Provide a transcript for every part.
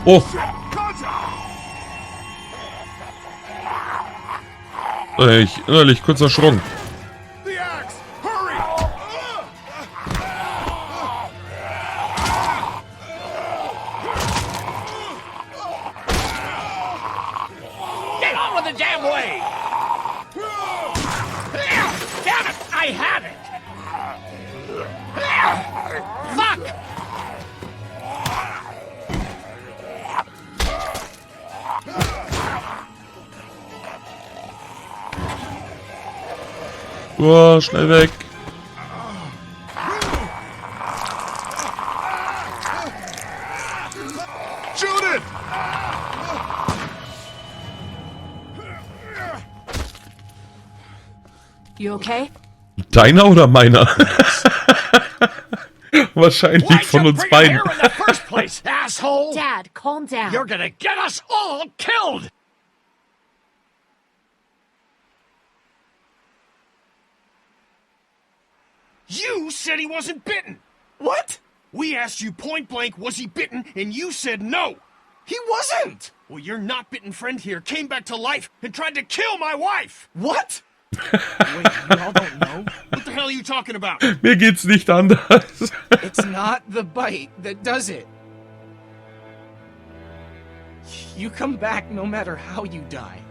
Oh! Innerlich kurz erschrocken. Oh, schnell weg. You okay? Deiner oder meiner? Wahrscheinlich von uns beiden. Dad, calm down. You're gonna get us all killed! You said he wasn't bitten! What? We asked you point blank, was he bitten, and you said no! He wasn't! Well, your not bitten friend here came back to life and tried to kill my wife! What? Wait, you all don't know? What the hell are you talking about? Mir geht's nicht anders. It's not the bite that does it. You come back no matter how you die.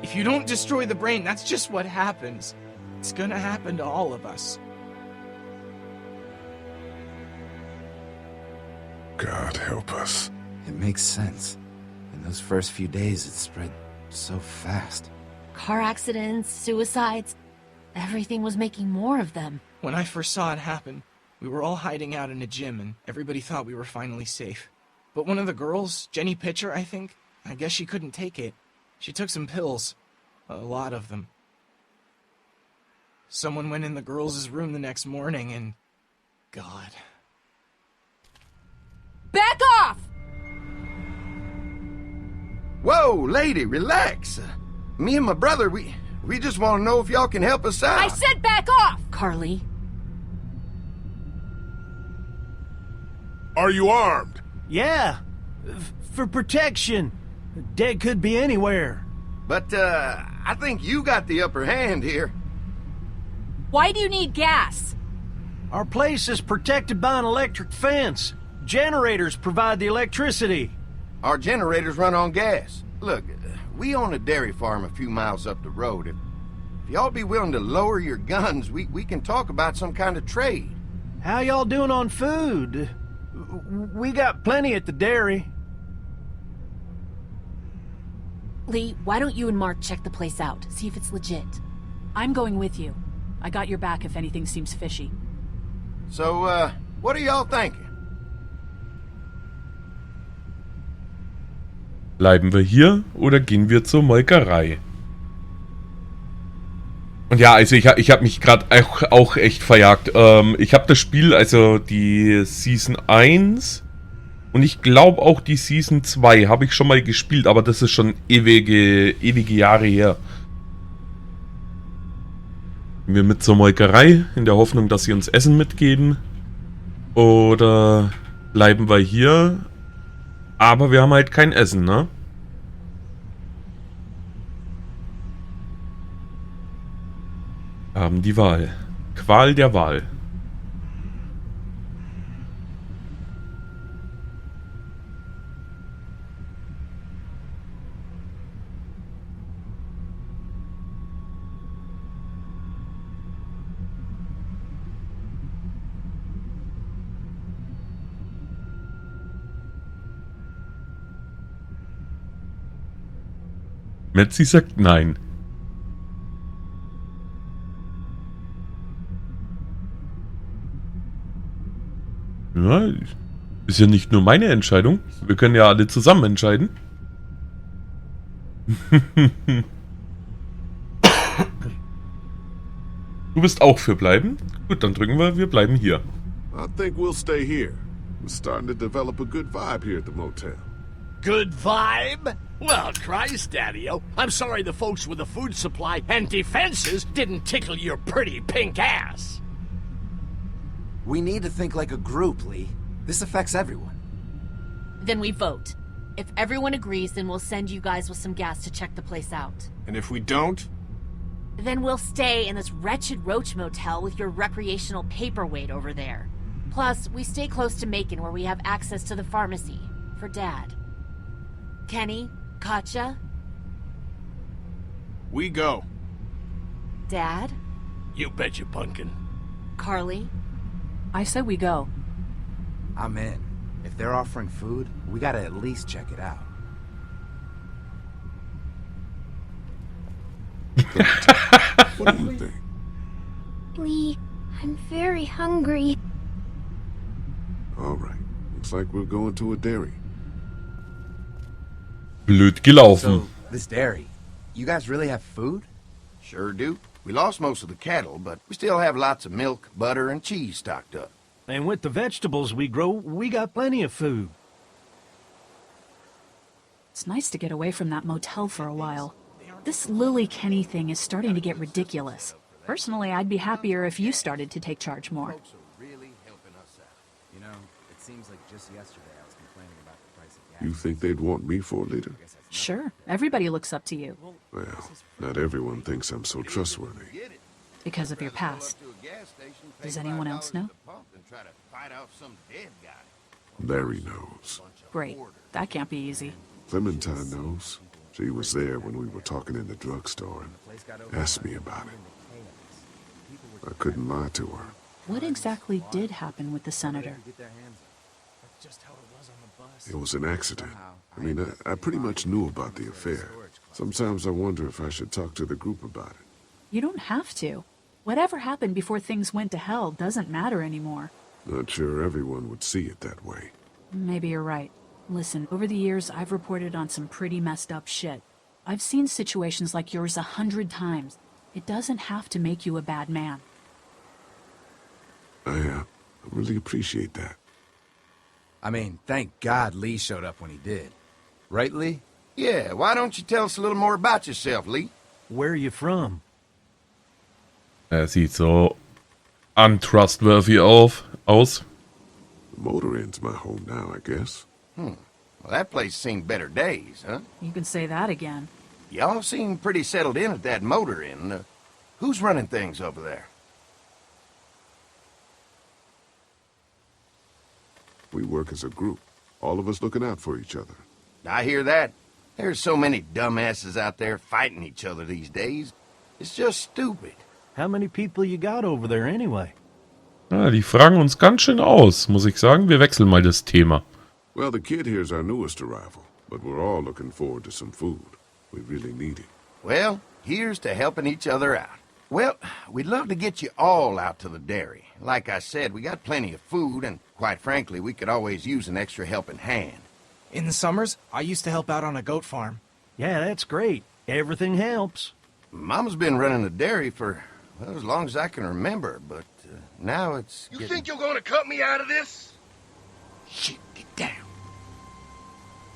If you don't destroy the brain, that's just what happens. It's gonna happen to all of us. God help us. It makes sense. In those first few days, it spread so fast. Car accidents, suicides. Everything was making more of them. When I first saw it happen, we were all hiding out in a gym and everybody thought we were finally safe. But one of the girls, Jenny Pitcher, I think, I guess she couldn't take it. She took some pills. A lot of them. Someone went in the girls' room the next morning and... God. Back off! Whoa, lady, relax. Me and my brother, we just want to know if y'all can help us out. I said back off! Carly. Are you armed? Yeah. For protection. Dead could be anywhere. But, I think you got the upper hand here. Why do you need gas? Our place is protected by an electric fence. Generators provide the electricity. Our generators run on gas. Look, we own a dairy farm a few miles up the road. If y'all be willing to lower your guns, we can talk about some kind of trade. How y'all doing on food? We got plenty at the dairy. Lee, why don't you and Mark check the place out, see if it's legit. I'm going with you. I got your back if anything seems fishy. So, what are y'all thinking? Bleiben wir hier oder gehen wir zur Molkerei? Und ja, also ich hab mich gerade auch echt verjagt. Ich habe das Spiel, also die Season 1 und ich glaube auch die Season 2 habe ich schon mal gespielt, aber das ist schon ewige Jahre her. Gehen wir mit zur Molkerei, in der Hoffnung, dass sie uns Essen mitgeben. Oder bleiben wir hier? Aber wir haben halt kein Essen, ne? Haben die Wahl. Qual der Wahl. Metzi sagt nein. Ja, ist ja nicht nur meine Entscheidung. Wir können ja alle zusammen entscheiden. Du bist auch für bleiben? Gut, dann drücken wir bleiben hier. I think we'll stay here. We're starting to develop a good vibe here at the motel. Good vibe? Well, Christ, Daddy-o, I'm sorry the folks with the food supply and defenses didn't tickle your pretty pink ass. We need to think like a group, Lee. This affects everyone. Then we vote. If everyone agrees, then we'll send you guys with some gas to check the place out. And if we don't? Then we'll stay in this wretched roach motel with your recreational paperweight over there. Plus, we stay close to Macon where we have access to the pharmacy. For Dad. Kenny? Katja? We go. Dad? You betcha, Pumpkin. Carly? I said we go. I'm in. If they're offering food, we gotta at least check it out. What do you think? Lee, I'm very hungry. All right. Looks like we're going to a dairy. Blöd gelaufen. So, this dairy, you guys really have food? Sure do. We lost most of the cattle, but we still have lots of milk, butter, and cheese stocked up. And with the vegetables we grow, we got plenty of food. It's nice to get away from that motel for a while. This Lily Kenny thing is starting to get ridiculous. Personally, I'd be happier if you started to take charge more. Folks are really helping us out. You know, it seems like just yesterday I was complaining about the price of gas. You think they'd want me for a leader? Sure, everybody looks up to you. Well, not everyone thinks I'm so trustworthy. Because of your past. Does anyone else know? Larry knows. Great. That can't be easy. Clementine knows. She was there when we were talking in the drugstore and asked me about it. I couldn't lie to her. What exactly did happen with the senator? It was an accident. I mean, I pretty much knew about the affair. Sometimes I wonder if I should talk to the group about it. You don't have to. Whatever happened before things went to hell doesn't matter anymore. Not sure everyone would see it that way. Maybe you're right. Listen, over the years, I've reported on some pretty messed up shit. I've seen situations like yours 100 times. It doesn't have to make you a bad man. I really appreciate that. I mean, thank God Lee showed up when he did. Right, Lee? Yeah, why don't you tell us a little more about yourself, Lee? Where are you from? Er sieht so untrustworthy aus. The motor inn's my home now, I guess. Well, that place seen better days, huh? You can say that again. Y'all seem pretty settled in at that motor inn. Who's running things over there? We work as a group, all of us looking out for each other. I hear that. There's so many dumbasses out there fighting each other these days. It's just stupid. How many people you got over there anyway? Ja, die fragen uns ganz schön aus, muss ich sagen. Wir wechseln mal das Thema. Well, the kid here's our newest arrival, but we're all looking forward to some food. We really need it. Well, here's to helping each other out. Well, we'd love to get you all out to the dairy. Like I said, we got plenty of food, and quite frankly, we could always use an extra helping hand. In the summers, I used to help out on a goat farm. Yeah, that's great. Everything helps. Mama's been running the dairy for, well, as long as I can remember, but now it's You getting... think you're gonna cut me out of this? Shit, get down.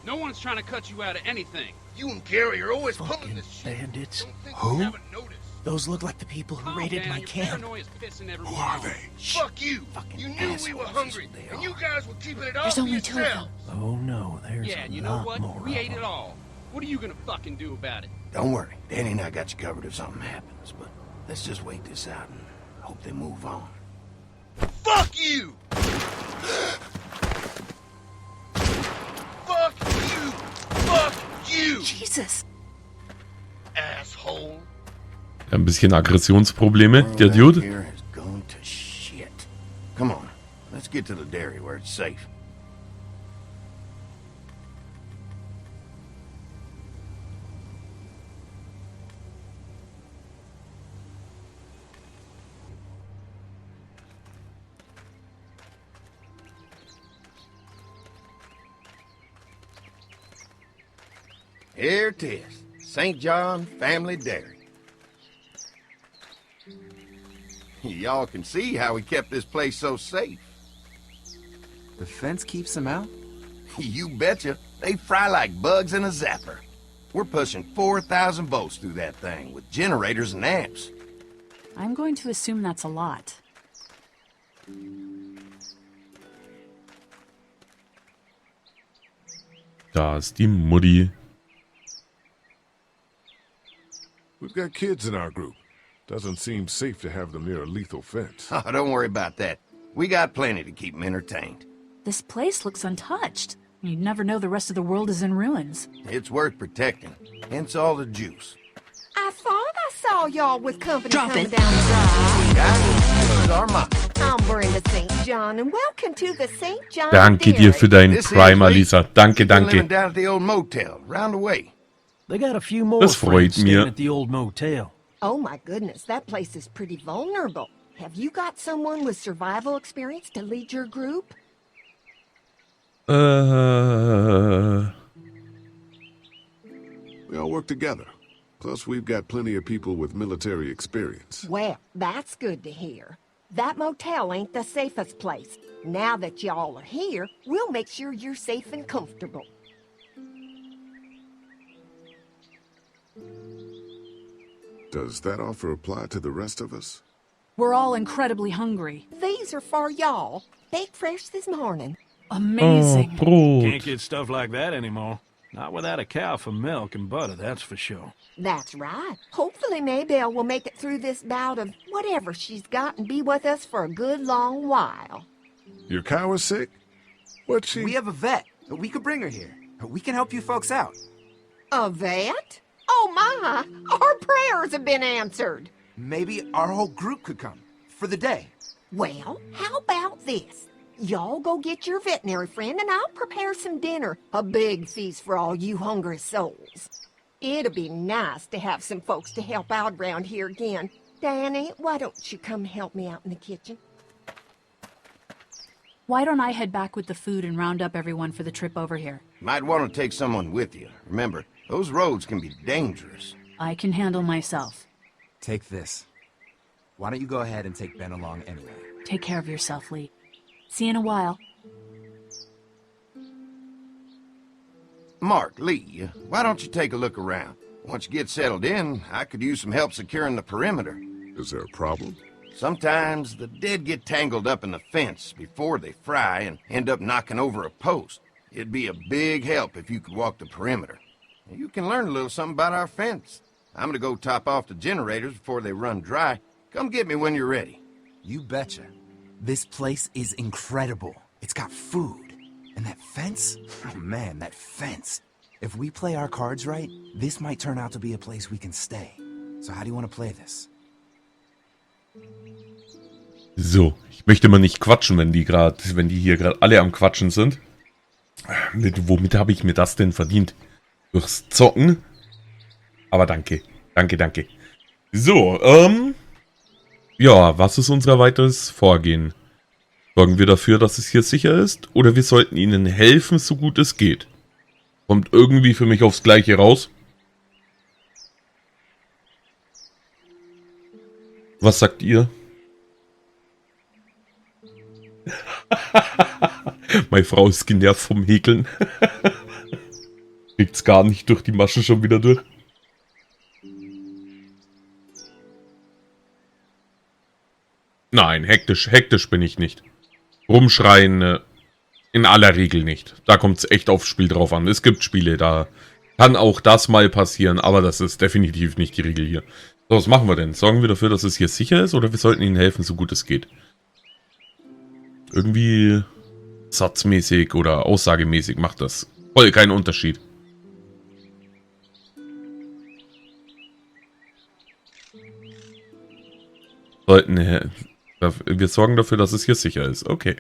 No one's trying to cut you out of anything. You and Gary are always pulling Fucking this shit. bandits. Don't think Who? we haven't noticed. Those look like the people who Calm raided down, my your camp. paranoia's pissing everyone Who are off. they? Fuck you. Fucking You knew we were assholes hungry, is what they and are. you guys were keeping it all There's for only two of them. yourselves. Oh no, there's Yeah, a and you know lot what? more We of ate it them. all. What are you gonna fucking do about it? Don't worry, Danny and I got you covered if something happens, but let's just wait this out and hope they move on. Fuck you! Fuck you! Fuck you! Jesus! Asshole! Ein bisschen Aggressionsprobleme, der World out Dude. here has gone to shit. Come on, let's get to the dairy where it's safe. Here it is, St. John Family Dairy. Y'all can see how we kept this place so safe. The fence keeps them out? You betcha. They fry like bugs in a zapper. We're pushing 4,000 volts through that thing with generators and amps. I'm going to assume that's a lot. Da ist die Mutti. We've got kids in our group. Doesn't seem safe to have them near a lethal fence. Oh, don't worry about that. We got plenty to keep them entertained. This place looks untouched. You'd never know the rest of the world is in ruins. It's worth protecting. Hence all the juice. I thought I saw y'all with company Drop coming it. down the drive. Guys, this is our motto. I'm Brenda St. John, and welcome to the St. John Danke dir für Dairy. deinen This is Primer, Lee. Lisa. Danke, We've been living danke. down at the old motel, round the way. They got a few more Das freut friends staying mir. at the old motel. Oh my goodness, that place is pretty vulnerable. Have you got someone with survival experience to lead your group? We all work together. Plus, we've got plenty of people with military experience. Well, that's good to hear. That motel ain't the safest place. Now that y'all are here, we'll make sure you're safe and comfortable. Does that offer apply to the rest of us? We're all incredibly hungry. These are for y'all. Baked fresh this morning. Amazing. Brot. Can't get stuff like that anymore. Not without a cow for milk and butter, that's for sure. That's right. Hopefully Maybelle will make it through this bout of whatever she's got and be with us for a good long while. Your cow is sick? What's she... We have a vet. We could bring her here. We can help you folks out. A vet? Oh my! Our prayers have been answered. Maybe our whole group could come. For the day. Well, how about this? Y'all go get your veterinary friend and I'll prepare some dinner. A big feast for all you hungry souls. It'll be nice to have some folks to help out around here again. Danny, why don't you come help me out in the kitchen? Why don't I head back with the food and round up everyone for the trip over here? Might want to take someone with you. Remember, those roads can be dangerous. I can handle myself. Take this. Why don't you go ahead and take Ben along anyway? Take care of yourself, Lee. See you in a while. Mark, Lee, why don't you take a look around? Once you get settled in, I could use some help securing the perimeter. Is there a problem? Sometimes the dead get tangled up in the fence before they fry and end up knocking over a post. It'd be a big help if you could walk the perimeter. You can learn a little something about our fence. I'm gonna go top off the generators before they run dry. Come get me when you're ready. You betcha. This place is incredible. It's got food. And that fence? Oh man, that fence. If we play our cards right, this might turn out to be a place we can stay. So how do you want to play this? So, ich möchte mal nicht quatschen, wenn die hier gerade alle am Quatschen sind. Womit habe ich mir das denn verdient? Durchs Zocken? Aber danke. Danke, danke. So, ja, was ist unser weiteres Vorgehen? Sorgen wir dafür, dass es hier sicher ist? Oder wir sollten ihnen helfen, so gut es geht? Kommt irgendwie für mich aufs Gleiche raus. Was sagt ihr? Meine Frau ist genervt vom Häkeln. Kriegt's gar nicht durch die Masche schon wieder durch. Nein, hektisch bin ich nicht. Rumschreien in aller Regel nicht. Da kommt es echt aufs Spiel drauf an. Es gibt Spiele, da kann auch das mal passieren, aber das ist definitiv nicht die Regel hier. So, was machen wir denn? Sorgen wir dafür, dass es hier sicher ist, oder wir sollten ihnen helfen, so gut es geht? Irgendwie satzmäßig oder aussagemäßig macht das voll keinen Unterschied. Wir sorgen dafür, dass es hier sicher ist. Okay.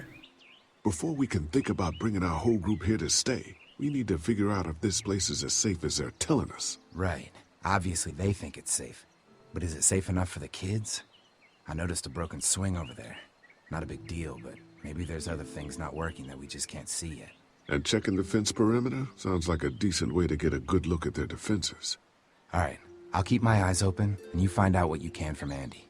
Before we can think about bringing our whole group here to stay, we need to figure out if this place is as safe as they're telling us. Right. Obviously they think it's safe. But is it safe enough for the kids? I noticed a broken swing over there. Not a big deal, but maybe there's other things not working that we just can't see yet. And checking the fence perimeter sounds like a decent way to get a good look at their defenses. All right. I'll keep my eyes open, and you find out what you can from Andy.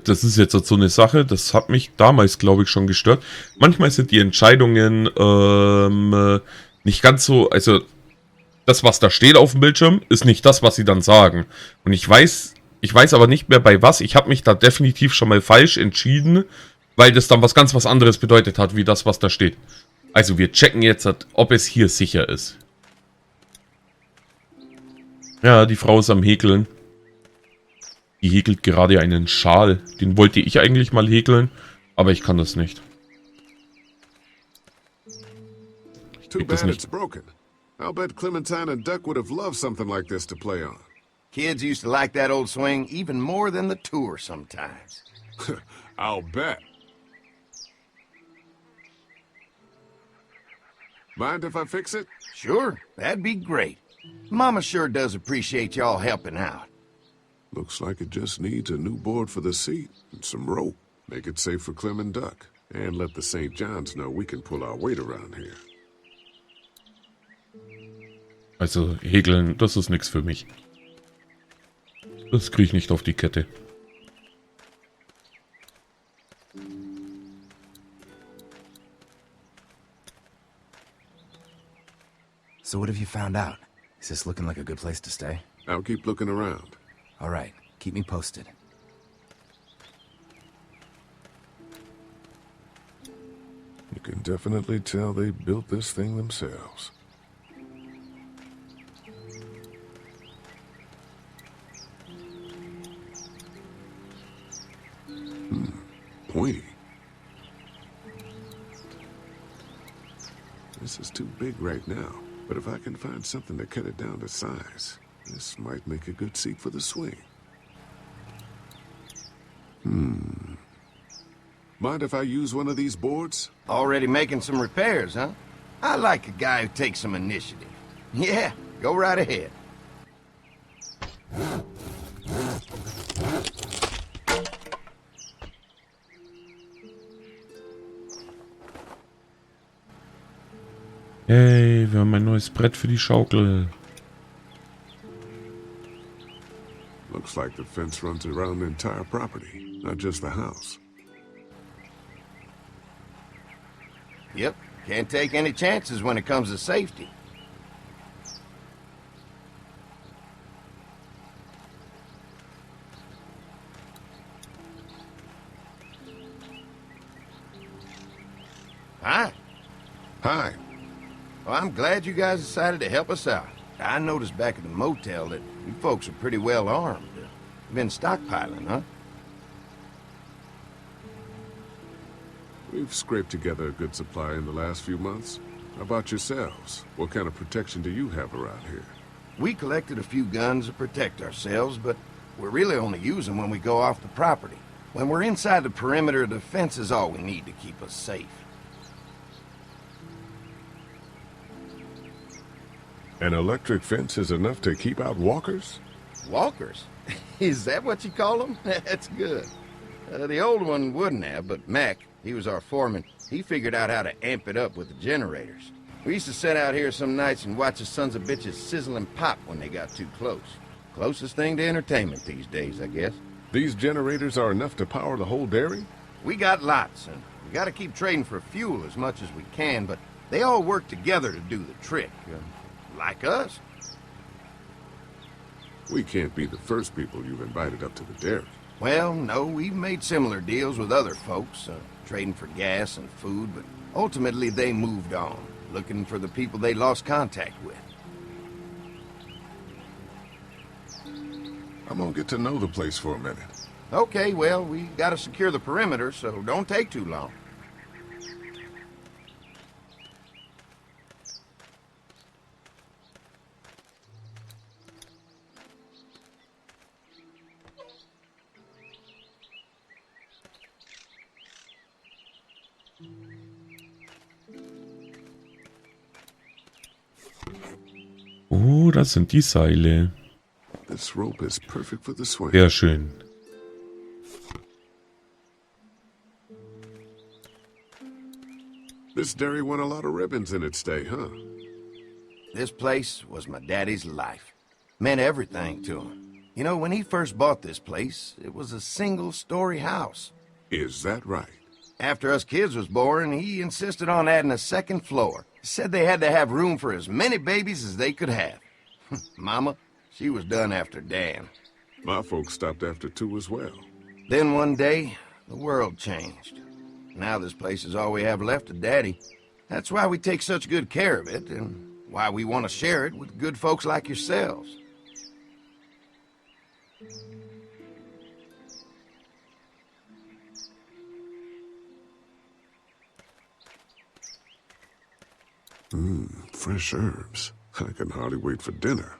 Das ist jetzt so eine Sache, das hat mich damals, glaube ich, schon gestört. Manchmal sind die Entscheidungen nicht ganz so, also das, was da steht auf dem Bildschirm, ist nicht das, was sie dann sagen. Und ich weiß aber nicht mehr bei was. Ich habe mich da definitiv schon mal falsch entschieden Weil das dann was anderes bedeutet hat, wie das, was da steht. Also wir checken jetzt, ob es hier sicher ist. Ja, die Frau ist am Häkeln. Die häkelt gerade einen Schal. Den wollte ich eigentlich mal häkeln, aber ich kann das nicht. Too bad it's broken. I'll bet Clementine and Duck would have loved something like this to play on. Kids used to like that old swing even more than the tour sometimes. I'll bet. Mind if I fix it? Sure, that'd be great. Mama sure does appreciate y'all helping out. Looks like it just needs a new board for the seat and some rope. Make it safe for Clem and Duck. And let the St. John's know we can pull our weight around here. Also häkeln, das ist nichts für mich. Das kriege ich nicht auf die Kette. So what have you found out? Is this looking like a good place to stay? I'll keep looking around. All right, keep me posted. You can definitely tell they built this thing themselves. Pointy. This is too big right now, but if I can find something to cut it down to size, this might make a good seat for the swing. Mind if I use one of these boards? Already making some repairs, huh? I like a guy who takes some initiative. Yeah, go right ahead. Hey, wir haben ein neues Brett für die Schaukel. Looks like the fence runs around the entire property, not just the house. Yep, can't take any chances when it comes to safety. Hi. Hi. Well, I'm glad you guys decided to help us out. I noticed back at the motel that you folks are pretty well armed. You've been stockpiling, huh? We've scraped together a good supply in the last few months. How about yourselves? What kind of protection do you have around here? We collected a few guns to protect ourselves, but we're really only using when we go off the property. When we're inside the perimeter, the fence is all we need to keep us safe. An electric fence is enough to keep out walkers? Walkers? Is that what you call them? That's good. The old one wouldn't have, but Mac, he was our foreman, he figured out how to amp it up with the generators. We used to sit out here some nights and watch the sons of bitches sizzle and pop when they got too close. Closest thing to entertainment these days, I guess. These generators are enough to power the whole dairy? We got lots, and we gotta keep trading for fuel as much as we can, but they all work together to do the trick. Like us. We can't be the first people you've invited up to the dairy. Well, no, we've made similar deals with other folks, trading for gas and food, but ultimately they moved on, looking for the people they lost contact with. I'm gonna get to know the place for a minute. Okay, well, we gotta secure the perimeter, so don't take too long. Oh, das sind die Seile. This rope is perfect for the swing. Sehr schön. This dairy won a lot of ribbons in its day, huh? This place was my daddy's life. Meant everything to him. You know, when he first bought this place, it was a single-story house. Is that right? After us kids was born, he insisted on adding a second floor. Said they had to have room for as many babies as they could have. Mama, she was done after Dan. My folks stopped after 2 as well. Then one day, the world changed. Now this place is all we have left of Daddy. That's why we take such good care of it, and why we want to share it with good folks like yourselves. Fresh herbs. I can hardly wait for dinner.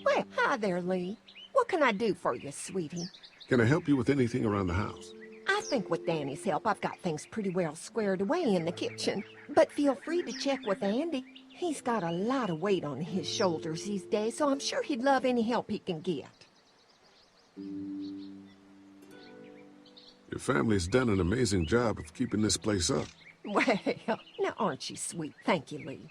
Well, hi there, Lee. What can I do for you, sweetie? Can I help you with anything around the house? I think with Danny's help, I've got things pretty well squared away in the kitchen. But feel free to check with Andy. He's got a lot of weight on his shoulders these days, so I'm sure he'd love any help he can get. Your family's done an amazing job of keeping this place up. Well, now aren't you sweet? Thank you, Lee.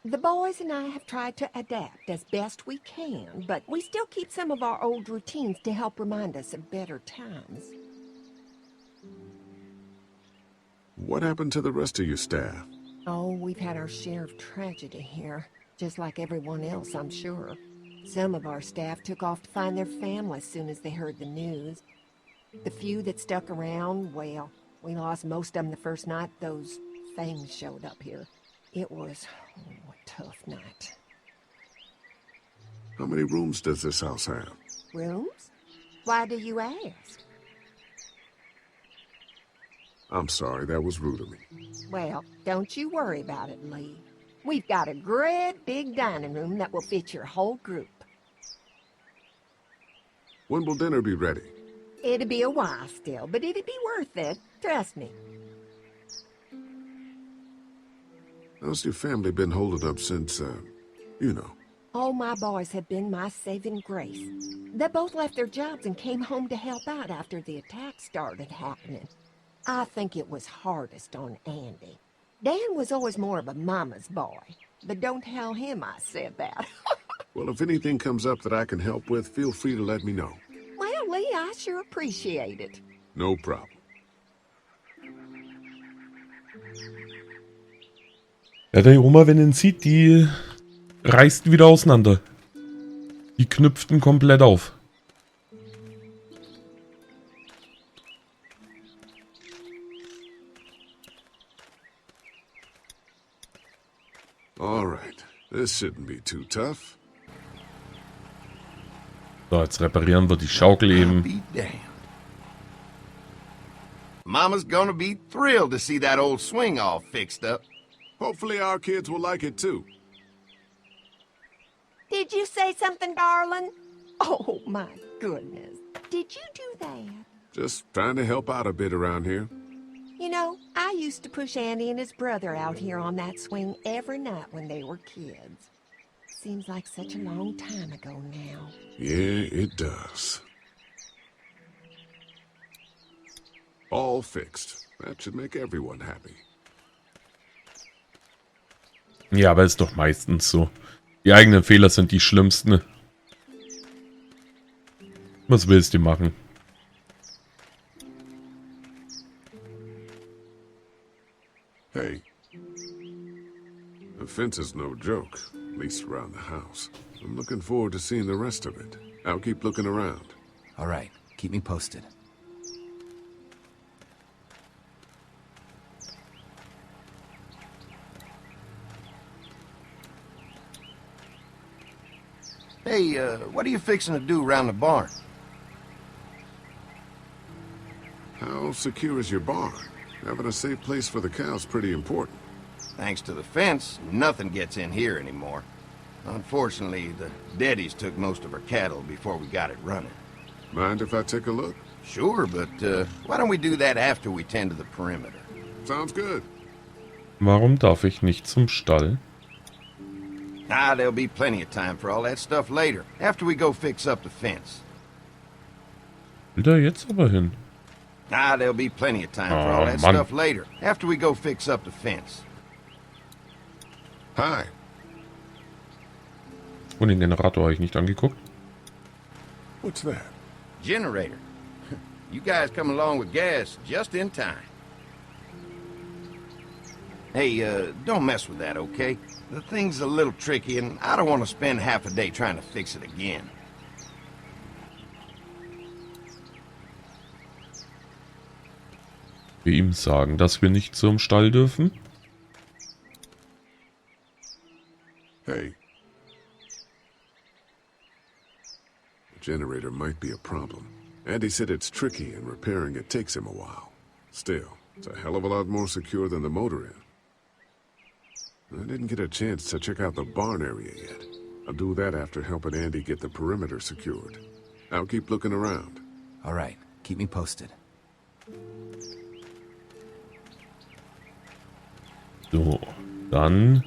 The boys and I have tried to adapt as best we can, but we still keep some of our old routines to help remind us of better times. What happened to the rest of your staff? Oh, we've had our share of tragedy here, just like everyone else, I'm sure. Some of our staff took off to find their families as soon as they heard the news. The few that stuck around, well, we lost most of them the first night those things showed up here. It was a tough night. How many rooms does this house have? Rooms? Why do you ask? I'm sorry, that was rude of me. Well, don't you worry about it, Lee. We've got a great big dining room that will fit your whole group. When will dinner be ready? It'll be a while still, but it'll be worth it. Trust me. How's your family been holding up since, you know? All my boys have been my saving grace. They both left their jobs and came home to help out after the attack started happening. I think it was hardest on Andy. Dan was always more of a mama's boy, but don't tell him I said that. Well, if anything comes up that I can help with, feel free to let me know. Well, Lee, I sure appreciate it. No problem. Ja, der Oma, wenn ihn sieht, die reißt wieder auseinander. Die knüpften komplett auf. All right, this shouldn't be too tough. So, jetzt reparieren wir die Schaukel eben. Be damned. Mama's gonna be thrilled to see that old swing all fixed up. Hopefully our kids will like it too. Did you say something, darling? Oh, my goodness. Did you do that? Just trying to help out a bit around here. You know, I used to push Andy and his brother out here on that swing every night when they were kids. Seems like such a long time ago now. Yeah, it does. All fixed. That should make everyone happy. Ja, aber ist doch meistens so. Die eigenen Fehler sind die schlimmsten. Was willst du machen? Hey, the fence is no joke, at least around the house. I'm looking forward to seeing the rest of it. I'll keep looking around. All right, keep me posted. Hey, what are you fixing to do around the barn? How secure is your barn? Having a safe place for the cows pretty important. Thanks to the fence, nothing gets in here anymore. Unfortunately, the Daddies took most of our cattle before we got it running. Mind if I take a look? Sure, but why don't we do that after we tend to the perimeter? Sounds good. Warum darf ich nicht zum Stall? Ah, there'll be plenty of time for all that stuff later, after we go fix up the fence. Will da jetzt aber hin? Ah, there'll be plenty of time for all that stuff later, after we go fix up the fence. Hi. Und den Generator habe ich nicht angeguckt. What's that? Generator. You guys come along with gas just in time. Hey, don't mess with that, okay? The thing's a little tricky, and I don't want to spend half a day trying to fix it again. Wir ihm sagen, dass wir nicht zum Stall dürfen. Hey. The generator might be a problem. Andy said it's tricky and repairing it takes him a while. Still, it's a hell of a lot more secure than the motor inn. I didn't get a chance to check out the barn area yet. I'll do that after helping Andy get the perimeter secured. I'll keep looking around. All right, keep me posted. So, dann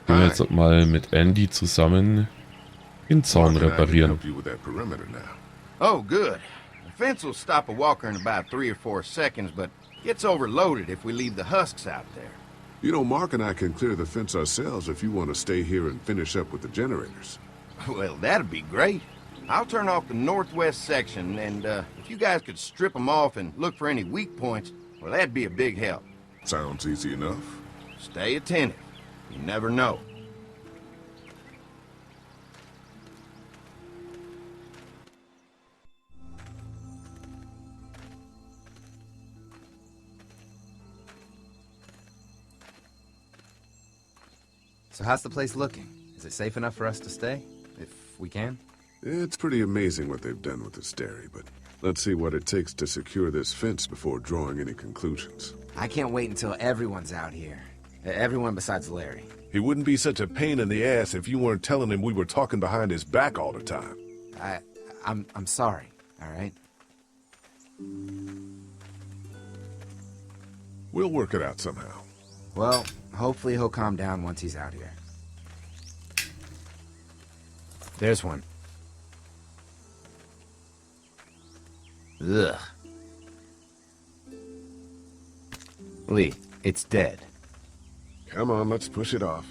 gehen wir jetzt mal mit Andy zusammen den Zaun reparieren. Oh, good. The fence will stop a walker in about 3 or 4 seconds, but gets overloaded if we leave the husks out there. You know, Mark and I can clear the fence ourselves if you want to stay here and finish up with the generators. Well, that'd be great. I'll turn off the northwest section, and if you guys could strip them off and look for any weak points, well, that'd be a big help. Sounds easy enough. Stay attentive. You never know. So how's the place looking? Is it safe enough for us to stay? If we can? It's pretty amazing what they've done with this dairy, but let's see what it takes to secure this fence before drawing any conclusions. I can't wait until everyone's out here. Everyone besides Larry. He wouldn't be such a pain in the ass if you weren't telling him we were talking behind his back all the time. I'm sorry, all right? We'll work it out somehow. Well, hopefully he'll calm down once he's out here. There's one. Ugh. Lee, it's dead. Come on, let's push it off.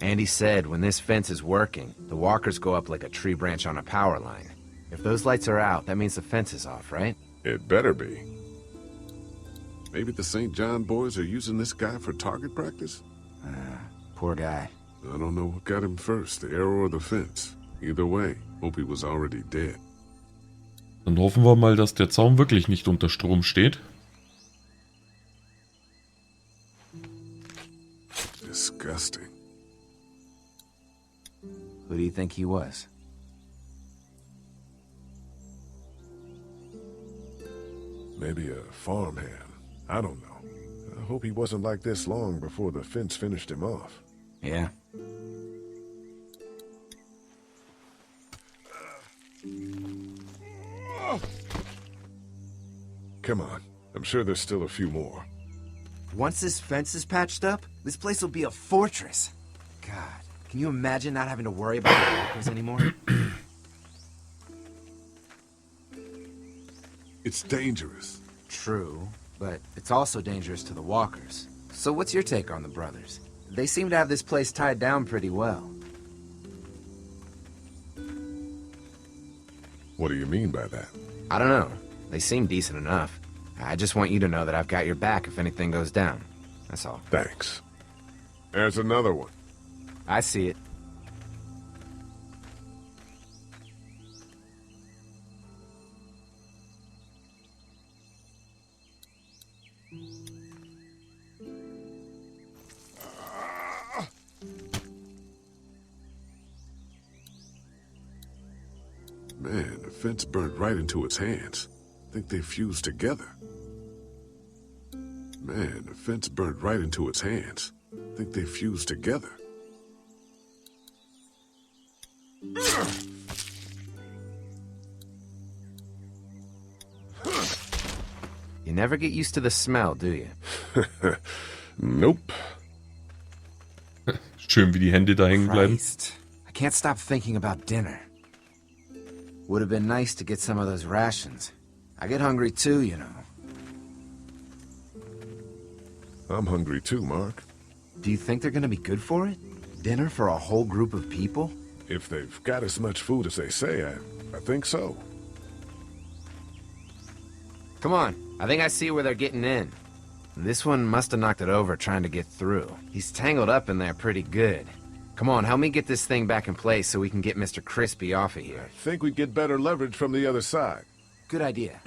Andy said when this fence is working, the walkers go up like a tree branch on a power line. If those lights are out, that means the fence is off, right? It better be. Maybe the St. John boys are using this guy for target practice? Poor guy. I don't know what got him first, the arrow or the fence. Either way, hope he was already dead. Dann hoffen wir mal, dass der Zaun wirklich nicht unter Strom steht. Disgusting. Who do you think he was? Maybe a farmhand. I don't know. I hope he wasn't like this long before the fence finished him off. Yeah. Come on. I'm sure there's still a few more. Once this fence is patched up, this place will be a fortress. God, can you imagine not having to worry about the walkers anymore? It's dangerous. True, but it's also dangerous to the walkers. So what's your take on the brothers? They seem to have this place tied down pretty well. What do you mean by that? I don't know. They seem decent enough. I just want you to know that I've got your back if anything goes down. That's all. Thanks. There's another one. I see it. Man, the fence burned right into its hands. I think they fused together. Man, the fence burned right into its hands. I think they fused together. You never get used to the smell, do you? Nope. Schön, wie die Hände da hängen bleiben. Christ. I can't stop thinking about dinner. Would have been nice to get some of those rations. I get hungry too, you know. I'm hungry too, Mark. Do you think they're gonna be good for it? Dinner for a whole group of people? If they've got as much food as they say, I think so. Come on, I think I see where they're getting in. This one must have knocked it over trying to get through. He's tangled up in there pretty good. Come on, help me get this thing back in place so we can get Mr. Crispy off of here. I think we'd get better leverage from the other side. Good idea.